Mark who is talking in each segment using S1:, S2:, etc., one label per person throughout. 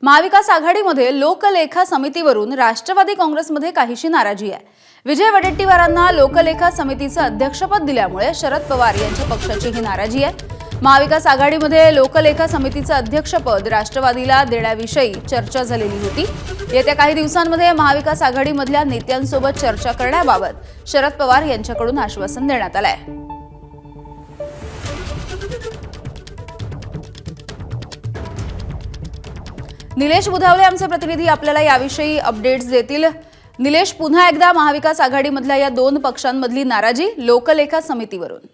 S1: महाविकास आघाडीमध्ये लोकलेखा समितीवरून राष्ट्रवादी काँग्रेसमध्ये काहीशी नाराजी आहे। विजय वडेट्टीवारांना लोकलेखा समितीचं अध्यक्षपद दिल्यामुळे शरद पवार यांच्या पक्षाची ही नाराजी आहे। महाविकास आघाडीमध्ये लोकलेखा समितीचं अध्यक्षपद राष्ट्रवादीला देण्याविषयी चर्चा झालेली होती। येत्या काही दिवसांमध्ये महाविकास आघाडीमधल्या नेत्यांसोबत चर्चा करण्याबाबत शरद पवार यांच्याकडून आश्वासन देण्यात आलं आहे। निलेश बुधावले आमचे प्रतिनिधी आपल्याला याविषयी अपडेट्स देतील। निलेश, पुन्हा एकदा महाविकास आघाडीमधल्या या दोन पक्षांमधली नाराजी लोकलेखा समितीवरून।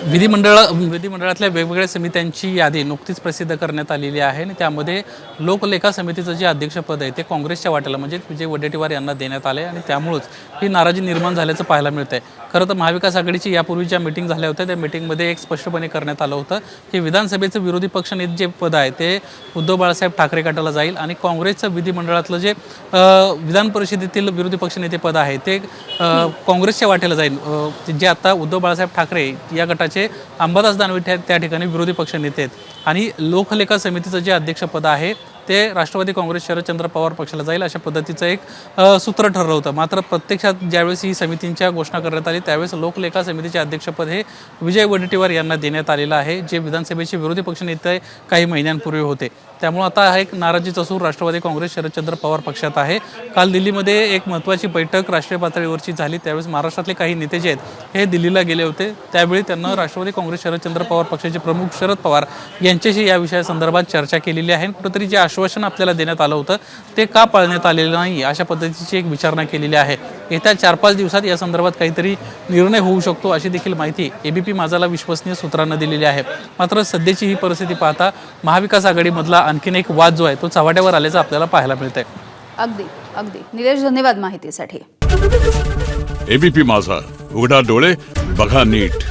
S2: विधिमंडळातल्या वेगवेगळ्या समित्यांची यादी नुकतीच प्रसिद्ध करण्यात आलेली आहे आणि त्यामध्ये लोकलेखा समितीचं जे अध्यक्षपद आहे ते काँग्रेसच्या वाट्याला म्हणजे विजय वडेट्टीवार यांना देण्यात आले आणि त्यामुळेच ही नाराजी निर्माण झाल्याचं पाहायला मिळतंय। खरं तर महाविकास आघाडीची यापूर्वी ज्या मीटिंग झाल्या होत्या त्या मीटिंगमध्ये एक स्पष्टपणे करण्यात आलं होतं की विधानसभेचं विरोधी पक्षनेते जे पद आहे ते उद्धव बाळासाहेब ठाकरे गटाला जाईल आणि काँग्रेसचं विधिमंडळातलं जे विधान परिषदेतील विरोधी पक्षनेते पद आहे ते काँग्रेसच्या वाट्याला जाईल। जे आता उद्धव बाळासाहेब ठाकरे या गटाचे अंबादास दानवे त्या ठिकाणी विरोधी पक्षनेते आहेत आणि लोकलेखा समितीचं जे अध्यक्षपद आहे ते राष्ट्रवादी काँग्रेस शरदचंद्र पवार पक्षाला जाईल अशा पद्धतीचं एक सूत्र ठरलं होतं। मात्र प्रत्यक्षात ज्यावेळेस ही समितींच्या घोषणा करण्यात आली त्यावेळेस लोकलेखा समितीचे अध्यक्षपद हे विजय वडेट्टीवार यांना देण्यात आलेलं आहे, जे विधानसभेचे विरोधी पक्षनेते काही महिन्यांपूर्वी होते। त्यामुळे आता हा एक नाराजीचा सूर राष्ट्रवादी काँग्रेस शरदचंद्र पवार पक्षात आहे। काल दिल्लीमध्ये एक महत्त्वाची बैठक राष्ट्रीय पातळीवरची झाली, त्यावेळेस महाराष्ट्रातले काही नेते जे आहेत हे दिल्लीला गेले होते। त्यावेळी त्यांना राष्ट्रवादी काँग्रेस शरदचंद्र पवार पक्षाचे प्रमुख शरद पवार यांच्याशी या विषयासंदर्भात चर्चा केलेली आहे। कुठेतरी जे आश्वासन आपल्याला देण्यात आलं होतं ते का पाळण्यात आलेलं नाही अशा पद्धतीची एक विचारणा केलेली आहे। येत्या 4-5 दिवसात या संदर्भात काहीतरी निर्णय होऊ शकतो अशी देखील माहिती एबीपी माझाला विश्वसनीय सूत्रांना दिलेली आहे। मात्र सध्याची ही परिस्थिती पाहता महाविकास आघाडीमधला आणखीन एक वाद जो आहे तो चव्हाट्यावर आल्याचं आपल्याला पाहायला मिळतंय।
S1: अगदी निलेश, धन्यवाद माहितीसाठी।
S3: एबीपी माझा, उघडा डोळे बघा नीट।